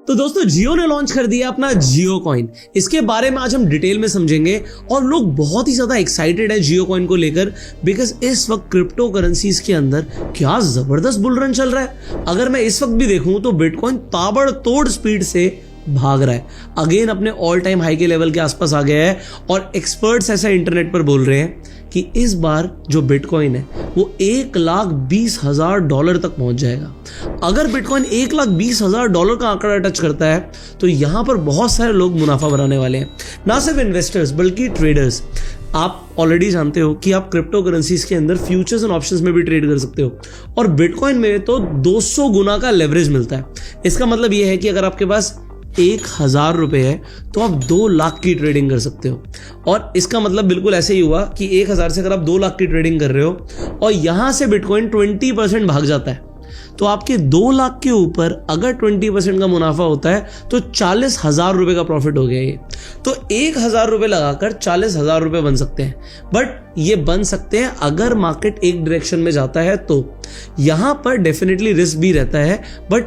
तो दोस्तों जियो ने लॉन्च कर दिया अपना जियो कॉइन। इसके बारे में आज हम डिटेल में समझेंगे और लोग बहुत ही ज्यादा एक्साइटेड है जियो कॉइन को लेकर, बिकॉज इस वक्त क्रिप्टो करेंसीज के अंदर क्या जबरदस्त बुल रन चल रहा है। अगर मैं इस वक्त भी देखूं तो बिटकॉइन ताबड़तोड़ स्पीड से भाग रहा है, अगेन अपने ऑल टाइम हाई के लेवल के आसपास आ गया है। और एक्सपर्ट्स ऐसा इंटरनेट पर बोल रहे हैं कि इस बार जो बिटकॉइन है वो $1,20,000 तक पहुंच जाएगा। अगर बिटकॉइन $1,20,000 का आंकड़ा टच करता है तो यहां पर बहुत सारे लोग मुनाफा बनाने वाले हैं, ना सिर्फ इन्वेस्टर्स बल्कि ट्रेडर्स। आप ऑलरेडी जानते हो कि आप क्रिप्टो करेंसीज के अंदर फ्यूचर्स एंड ऑप्शंस में भी ट्रेड कर सकते हो, और बिटकॉइन में तो 200 गुना का लेवरेज मिलता है। इसका मतलब यह है कि अगर आपके पास 1,000 रुपए है तो आप 2 लाख की ट्रेडिंग कर सकते हो। और इसका मतलब बिल्कुल ऐसे ही हुआ कि 1,000 से अगर आप 2 लाख की ट्रेडिंग कर रहे हो और यहां से बिटकॉइन 20% भाग जाता है तो आपके 2 लाख के ऊपर अगर 20% का मुनाफा होता है तो 40,000 रुपए का प्रॉफिट हो गया। ये तो 1,000 रुपए लगाकर 40,000 रुपए बन सकते हैं, बट ये बन सकते हैं अगर मार्केट एक डायरेक्शन में जाता है तो। यहां पर डेफिनेटली रिस्क भी रहता है, बट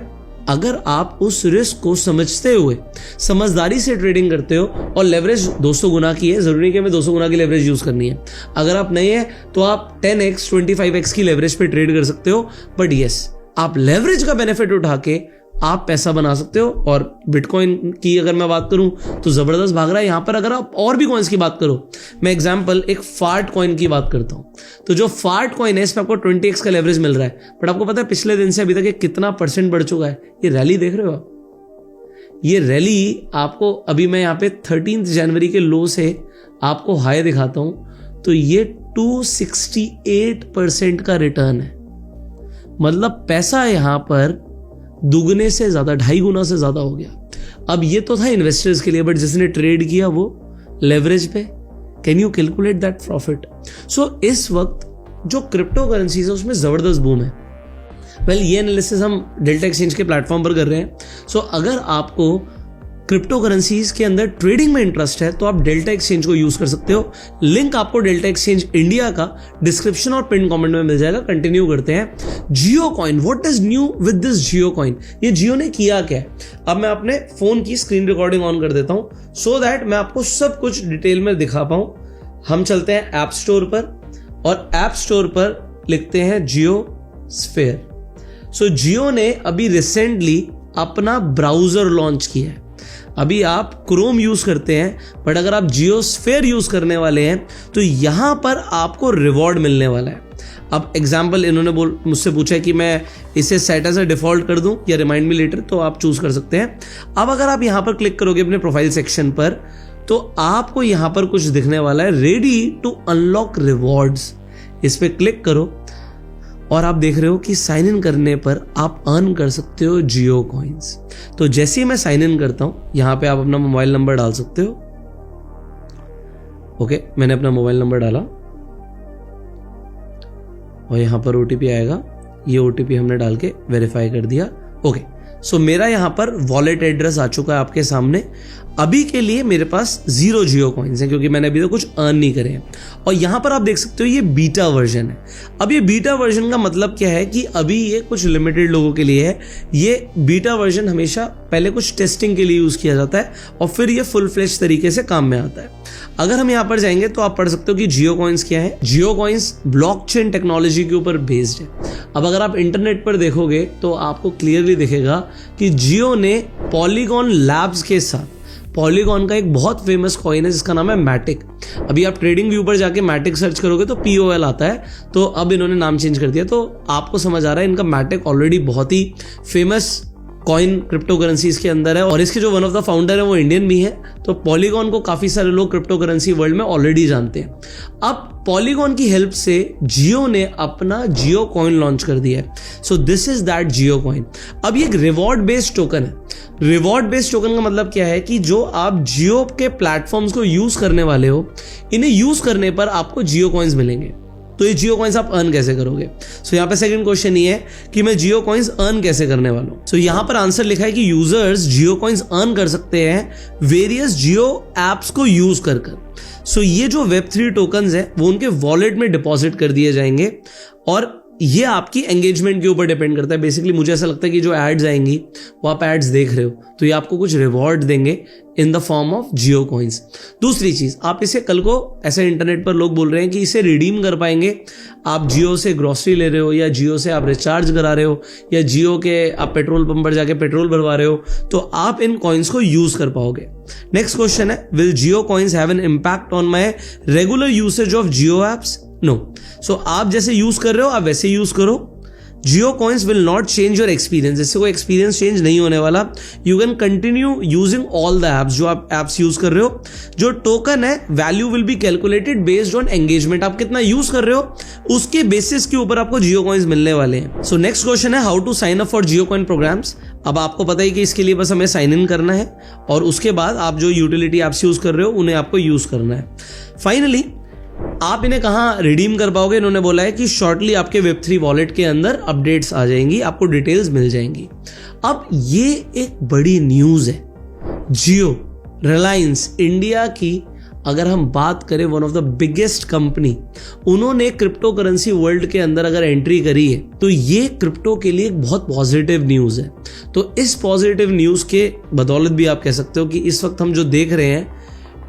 अगर आप उस रिस्क को समझते हुए समझदारी से ट्रेडिंग करते हो और लेवरेज 200 गुना की है, जरूरी कि हमें 200 गुना की लेवरेज यूज करनी है। अगर आप नहीं है तो आप 10x 25x की लेवरेज पे ट्रेड कर सकते हो, बट यस आप लेवरेज का बेनिफिट उठा के आप पैसा बना सकते हो। और बिटकॉइन की अगर मैं बात करूं तो जबरदस्त भाग रहा है यहां पर। अगर आप और भी कॉइन्स की बात करो, मैं एग्जांपल एक फार्ट कॉइन की बात करता हूं, तो जो फार्ट कॉइन है इसमें आपको 20x का लेवरेज मिल रहा है, बट आपको पता है पिछले दिन से अभी तक ये कितना % बढ़ चुका है। ये रैली देख रहे हो आप, ये रैली आपको अभी मैं यहां पे 13 जनवरी के लो से आपको हाई दिखाता हूं, तो ये 268% का रिटर्न है। मतलब पैसा यहां पर दुगने से ज्यादा, 2.5 गुना से ज्यादा हो गया। अब ये तो था इन्वेस्टर्स के लिए, बट जिसने ट्रेड किया वो लेवरेज पे, can you calculate that profit? So इस वक्त जो क्रिप्टो करेंसीज है उसमें जबरदस्त बूम है। वेल ये एनालिसिस हम डेल्टा एक्सचेंज के प्लेटफॉर्म पर कर रहे हैं। सो अगर आपको क्रिप्टो करेंसीज के अंदर ट्रेडिंग में इंटरेस्ट है तो आप डेल्टा एक्सचेंज को यूज कर सकते हो। लिंक आपको डेल्टा एक्सचेंज इंडिया का डिस्क्रिप्शन और पिन कमेंट में मिल जाएगा। कंटिन्यू करते हैं। Jio coin, what is new with this Jio coin? ये जियो ने किया क्या है? अब मैं अपने फोन की स्क्रीन रिकॉर्डिंग ऑन कर देता हूं सो दैट मैं आपको सब कुछ डिटेल में दिखा पाऊं। हम चलते हैं ऐप स्टोर पर और ऐप स्टोर पर लिखते हैं जियो स्फेयर। सो जियो ने अभी रिसेंटली अपना ब्राउजर लॉन्च किया है। अभी आप क्रोम यूज करते हैं, बट अगर आप जियो स्फेयर यूज करने वाले हैं तो यहां पर आपको रिवॉर्ड मिलने वाला है। अब एग्जाम्पल इन्होंने मुझसे पूछा है कि मैं इसे सेट एज अ डिफॉल्ट कर दूं या रिमाइंड मी लेटर, तो आप चूज कर सकते हैं। अब अगर आप यहां पर क्लिक करोगे अपने प्रोफाइल सेक्शन पर तो आपको यहां पर कुछ दिखने वाला है, रेडी टू अनलॉक रिवॉर्ड्स। इस पे क्लिक करो और आप देख रहे हो कि साइन इन करने पर आप अर्न कर सकते हो जियो कॉइन्स। तो जैसे ही मैं साइन इन करता हूं, यहां पे आप अपना मोबाइल नंबर डाल सकते हो। ओके, मैंने अपना मोबाइल नंबर डाला और यहां पर ओटीपी आएगा। ये ओटीपी हमने डाल के वेरीफाई कर दिया। ओके, सो मेरा यहां पर वॉलेट एड्रेस आ चुका है आपके सामने। अभी के लिए मेरे पास 0 जियो कॉइन्स हैं क्योंकि मैंने अभी तक कुछ अर्न नहीं करे हैं। और यहां पर आप देख सकते हो ये बीटा वर्जन है। अब ये बीटा वर्जन का मतलब क्या है कि अभी ये कुछ लिमिटेड लोगों के लिए है। ये बीटा वर्जन हमेशा पहले कुछ टेस्टिंग के लिए यूज किया जाता है और फिर ये फुल फ्लेश तरीके से काम में आता है। अगर हम यहां पर जाएंगे तो आप पढ़ सकते हो कि जियो कॉइन्स क्या है। जियो कॉइन्स ब्लॉकचेन टेक्नोलॉजी के ऊपर बेस्ड है। अब अगर आप इंटरनेट पर देखोगे तो आपको क्लियरली दिखेगा कि जियो ने पॉलीगॉन लैब्स के साथ, पॉलीगॉन का एक बहुत फेमस कॉइन है जिसका नाम है मैटिक। अभी आप ट्रेडिंग व्यू पर जाके मैटिक सर्च करोगे तो POL आता है, तो अब इन्होंने नाम चेंज कर दिया। तो आपको समझ आ रहा है इनका मैटिक ऑलरेडी बहुत ही फेमस कॉइन क्रिप्टो करेंसीज के अंदर है और इसके जो वन ऑफ द फाउंडर है वो इंडियन भी है। तो पॉलीगॉन को काफी सारे लोग क्रिप्टो करेंसी वर्ल्ड में ऑलरेडी जानते हैं। अब पॉलीगॉन की हेल्प से जियो ने अपना जियो कॉइन लॉन्च कर दिया है। सो this is that Jio coin. अब ये एक रिवॉर्ड बेस्ड टोकन है। रिवॉर्ड बेस्ड टोकन का मतलब क्या है कि जो आप जियो के प्लेटफॉर्म्स को यूज करने वाले हो, इन्हें यूज करने पर आपको जियो कॉइन्स मिलेंगे। तो ये जियो कॉइन्स आप अर्न कैसे करोगे? सो यहाँ पे सेकंड क्वेश्चन ये है कि मैं जियो कॉइन्स अर्न कैसे करने वाला हूँ। सो यहाँ पर आंसर लिखा है कि यूजर्स जियो कॉइन्स अर्न कर सकते हैं वेरियस जियो एप्स को यूज कर। सो ये जो Web3 टोकन्स है वो उनके वॉलेट में डिपॉजिट कर दिए जाएंगे और ये आपकी एंगेजमेंट के ऊपर डिपेंड करता है। बेसिकली मुझे ऐसा लगता है कि जो एड्स आएंगी वो आप एड्स देख रहे हो तो ये आपको कुछ रिवॉर्ड देंगे in the form of Jio coins. दूसरी चीज, आप इसे कल को ऐसे इंटरनेट पर लोग बोल रहे हैं कि इसे रिडीम कर पाएंगे। आप जियो से ग्रोसरी ले रहे हो या जियो से आप रिचार्ज करा रहे हो या जियो के आप पेट्रोल पंप पर जाके पेट्रोल भरवा रहे हो तो आप इन कॉइन्स को यूज कर पाओगे। नेक्स्ट क्वेश्चन है, will Jio coins have an impact on my regular usage of Jio apps? No. So आप जैसे यूज कर रहे हो आप वैसे यूज करो। Jio coins will not change your experience, इससे कोई एक्सपीरियंस चेंज नहीं होने वाला। You can continue using all the apps जो आप एप्स यूज कर रहे हो। जो टोकन है value will be calculated based on engagement, आप कितना यूज कर रहे हो उसके बेसिस के ऊपर आपको जियो कॉइन्स मिलने वाले हैं। सो नेक्स्ट क्वेश्चन है, how to sign up for Jio coin programs? अब आपको पता है कि इसके लिए बस हमें साइन इन करना है और उसके बाद आप जो यूटिलिटी एप्स यूज कर रहे हो उन्हें आपको यूज करना है। फाइनली आप इन्हें कहाँ रिडीम कर पाओगे? इन्होंने बोला है कि शॉर्टली आपके Web3 वॉलेट के अंदर अपडेट्स आ जाएंगी, आपको डिटेल्स मिल जाएंगी। अब ये एक बड़ी न्यूज है। जियो, रिलायंस इंडिया की अगर हम बात करें one of the biggest company, उन्होंने क्रिप्टो करेंसी वर्ल्ड के अंदर अगर एंट्री करी है तो ये क्रिप्टो के लिए एक बहुत पॉजिटिव न्यूज है। तो इस पॉजिटिव न्यूज के बदौलत भी आप कह सकते हो कि इस वक्त हम जो देख रहे हैं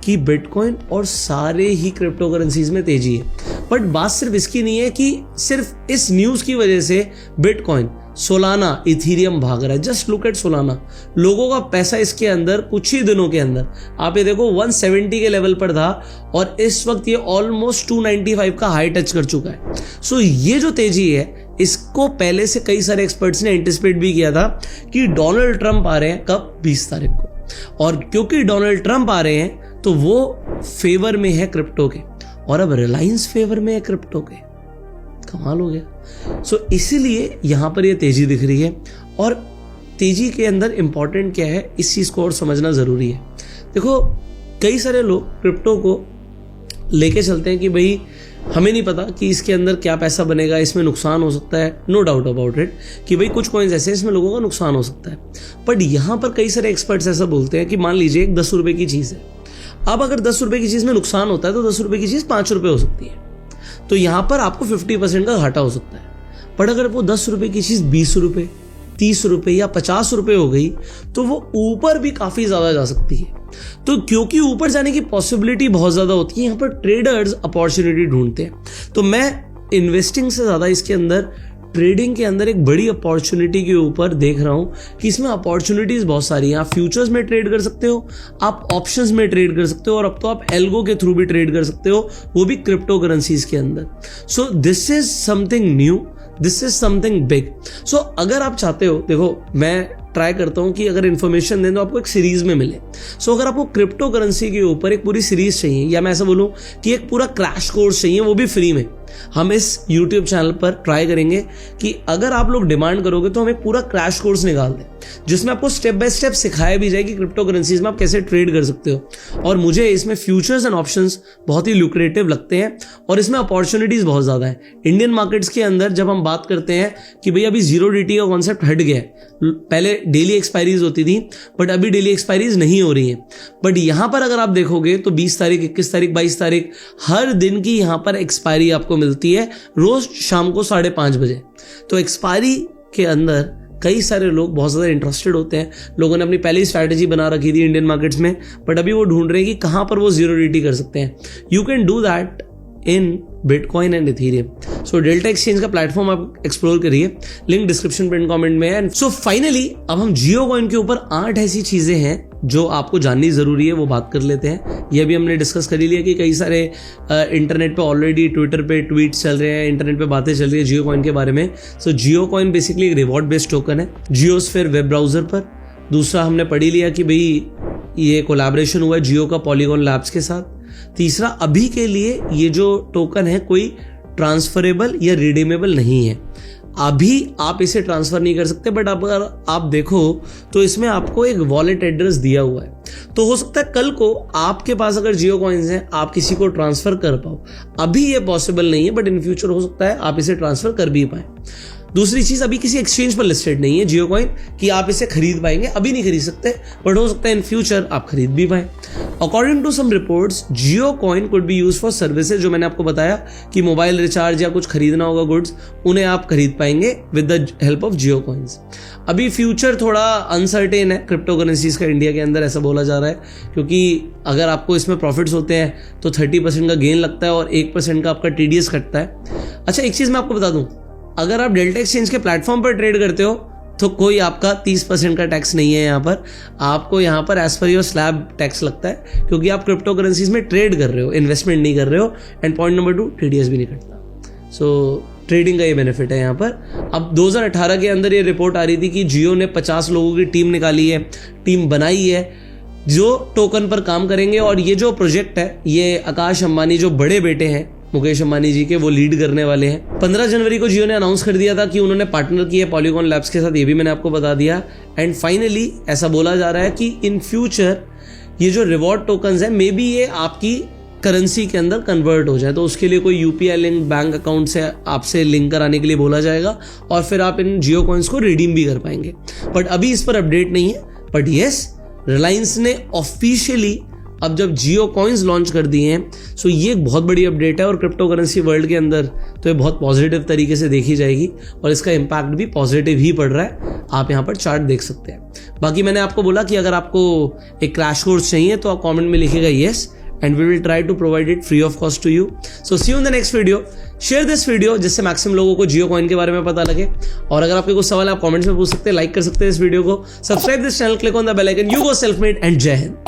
कि बिटकॉइन और सारे ही क्रिप्टो करेंसीज में तेजी है। बट बात सिर्फ इसकी नहीं है कि सिर्फ इस न्यूज की वजह से बिटकॉइन, सोलाना, इथीरियम भाग रहा है। जस्ट लुक एट सोलाना, लोगों का पैसा इसके अंदर कुछ ही दिनों के अंदर आप ये देखो 170 के लेवल पर था और इस वक्त ये ऑलमोस्ट 295 का हाई टच कर चुका है। सो ये जो तेजी है इसको पहले से कई सारे एक्सपर्ट्स ने एंटिसिपेट भी किया था कि डोनाल्ड ट्रंप आ रहे हैं कब, 20 तारीख को, और क्योंकि डोनाल्ड ट्रंप आ रहे हैं तो वो फेवर में है क्रिप्टो के और अब रिलायंस फेवर में है क्रिप्टो के। कमाल हो गया। सो इसीलिए यहां पर ये तेजी दिख रही है और तेजी के अंदर इंपॉर्टेंट क्या है इस चीज को और समझना जरूरी है। देखो कई सारे लोग क्रिप्टो को लेके चलते हैं कि भाई हमें नहीं पता कि इसके अंदर क्या पैसा बनेगा, इसमें नुकसान हो सकता है। नो डाउट अबाउट इट कि भाई कुछ कॉइन्स ऐसे इसमें लोगों का नुकसान हो सकता है। बट यहां पर कई सारे एक्सपर्ट्स ऐसा बोलते हैं कि मान लीजिए एक 10 रुपए की चीज है, अब अगर 10 रुपए की चीज में नुकसान होता है तो 10 रुपए की चीज 5 रुपए हो सकती है, तो यहां पर आपको 50% का घाटा हो सकता है। बट अगर वो 10 रुपए की चीज 20 रुपए, 30 रुपए या 50 रुपए हो गई तो वो ऊपर भी काफी ज्यादा जा सकती है। तो क्योंकि ऊपर जाने की पॉसिबिलिटी बहुत ज्यादा होती है, यहां पर ट्रेडर्स अपॉर्चुनिटी ढूंढते हैं। तो मैं इन्वेस्टिंग से ज्यादा इसके अंदर ट्रेडिंग के अंदर एक बड़ी अपॉर्चुनिटी के ऊपर देख रहा हूं कि इसमें अपॉर्चुनिटीज बहुत सारी हैं। आप फ्यूचर्स में ट्रेड कर सकते हो, आप ऑप्शंस में ट्रेड कर सकते हो और अब तो आप एल्गो के थ्रू भी ट्रेड कर सकते हो, वो भी क्रिप्टो करेंसीज के अंदर। So this is something new, this is something big. So अगर आप चाहते हो, देखो मैं ट्राई करता हूं कि अगर इन्फॉर्मेशन दें तो आपको एक सीरीज में मिले। सो अगर आपको क्रिप्टो करेंसी के ऊपर एक पूरी सीरीज चाहिए या मैं ऐसा बोलूं कि एक पूरा क्रैश कोर्स चाहिए, वो भी फ्री में, हम इस YouTube चैनल पर ट्राई करेंगे कि अगर आप लोग डिमांड करोगे तो हम एक पूरा क्रैश कोर्स निकाल दें जिसमें आपको स्टेप बाय स्टेप सिखाया भी जाए कि क्रिप्टो करेंसीज में आप कैसे ट्रेड कर सकते हो। और मुझे इसमें फ्यूचर्स एंड ऑप्शंस बहुत ही लुक्रेटिव लगते हैं और इसमें अपॉर्चुनिटीज बहुत ज्यादा है। इंडियन मार्केट्स के अंदर जब हम बात करते हैं कि भैया अभी 0DT का कॉन्सेप्ट हट गया है, पहले डेली एक्सपायरीज होती थी बट अभी डेली एक्सपायरीज नहीं हो रही हैं। बट यहां पर अगर आप देखोगे तो 20 तारीख, 21 तारीख, 22 तारीख हर दिन की यहां पर एक्सपायरी आपको मिलती है, रोज शाम को 5:30 बजे। तो एक्सपायरी के अंदर कई सारे लोग बहुत ज़्यादा इंटरेस्टेड होते हैं। लोगों ने अपनी पहली स्ट्रैटेजी बना रखी थी इंडियन मार्केट्स में, बट अभी वो ढूंढ रहे हैं कि कहाँ पर वो 0DT कर सकते हैं। You can do that in bitcoin and Ethereum. So delta exchange का प्लेटफॉर्म आप एक्सप्लोर करिए, लिंक डिस्क्रिप्शन पिन कमेंट में है। सो फाइनली अब हम जियो कॉइन के ऊपर 8 ऐसी चीजें हैं जो आपको जाननी जरूरी है, वो बात कर लेते हैं। यह भी हमने डिस्कस कर ही लिया कि कई सारे इंटरनेट पे ऑलरेडी ट्विटर पे ट्वीट्स चल रहे हैं, इंटरनेट पे बातें चल रही है जियो कॉइन के बारे में। सो जियो कॉइन बेसिकली एक रिवॉर्ड बेस्ड टोकन है जियोस्फीयर वेब ब्राउजर पर। दूसरा हमने पढ़ ही लिया कि भाई ये कोलैबोरेशन हुआ है जियो का पॉलीगॉन लैब्स के साथ। तीसरा, अभी के लिए ये जो टोकन है कोई ट्रांसफरेबल या रिडीमेबल नहीं है, अभी आप इसे ट्रांसफर नहीं कर सकते। बट अगर आप देखो तो इसमें आपको एक वॉलेट एड्रेस दिया हुआ है, तो हो सकता है कल को आपके पास अगर जियो कॉइन्स हैं आप किसी को ट्रांसफर कर पाओ। अभी ये पॉसिबल नहीं है बट इन फ्यूचर हो सकता है आप इसे ट्रांसफर कर भी पाए। दूसरी चीज, अभी किसी एक्सचेंज पर लिस्टेड नहीं है जियो कॉइन कि आप इसे खरीद पाएंगे, अभी नहीं खरीद सकते, बट हो सकता है इन फ्यूचर आप खरीद भी पाएं। According to some reports Jio coin could be use for services, जो मैंने आपको बताया कि मोबाइल रिचार्ज या कुछ खरीदना होगा गुड्स, उन्हें आप खरीद पाएंगे with the help of Jio coins. अभी फ्यूचर थोड़ा अनसर्टेन है क्रिप्टो करेंसीज का इंडिया के अंदर, ऐसा बोला जा रहा है, क्योंकि अगर आपको इसमें प्रॉफिट्स होते हैं तो 30% का गेन लगता है और 1% का आपका TDS कटता है। अच्छा, एक चीज़ मैं आपको बता दूं, अगर आप डेल्टा एक्सचेंज के प्लेटफॉर्म पर ट्रेड करते हो तो कोई आपका 30% का टैक्स नहीं है यहाँ पर, आपको यहाँ पर as per your slab tax लगता है, क्योंकि आप क्रिप्टो करेंसीज में ट्रेड कर रहे हो, इन्वेस्टमेंट नहीं कर रहे हो। एंड पॉइंट नंबर 2, TDS भी नहीं कटता। सो ट्रेडिंग का ये बेनिफिट है यहाँ पर। अब 2018 के अंदर ये रिपोर्ट आ रही थी कि जियो ने 50 लोगों की टीम निकाली है, टीम बनाई है जो टोकन पर काम करेंगे, और ये जो प्रोजेक्ट है ये आकाश अंबानी जो बड़े बेटे हैं मुकेश अंबानी जी के, वो लीड करने वाले हैं। 15 जनवरी को जियो ने अनाउंस कर दिया था कि उन्होंने पार्टनर किया है पॉलीगॉन लैब्स के साथ, ये भी मैंने आपको बता दिया। एंड फाइनली ऐसा बोला जा रहा है कि इन फ्यूचर ये जो रिवॉर्ड टोकन्स है मे बी ये आपकी करेंसी के अंदर कन्वर्ट हो जाए, तो उसके लिए कोई UPI लिंक बैंक अकाउंट से आपसे लिंक कराने के लिए बोला जाएगा और फिर आप इन जियो कॉइन्स को रिडीम भी कर पाएंगे। बट अभी इस पर अपडेट नहीं है। बट यस, रिलायंस ने ऑफिशियली अब जब जियो कॉइन्स लॉन्च कर दिए हैं, सो ये एक बहुत बड़ी अपडेट है और क्रिप्टो करेंसी वर्ल्ड के अंदर तो ये बहुत पॉजिटिव तरीके से देखी जाएगी और इसका इम्पैक्ट भी पॉजिटिव ही पड़ रहा है। आप यहाँ पर चार्ट देख सकते हैं। बाकी मैंने आपको बोला कि अगर आपको एक क्रैश कोर्स चाहिए तो आप कॉमेंट में लिखिएगा yes, and we will try to provide it free of cost to you. So see you in the next video. Share this video जिससे मैक्सिमम लोगों को जियो कॉइन के बारे में पता लगे। और अगर आपके कुछ सवाल आप कमेंट्स में पूछ सकते हैं, लाइक कर सकते हैं इस वीडियो को, subscribe this channel, click on the bell icon. You go self made and जय हिंद।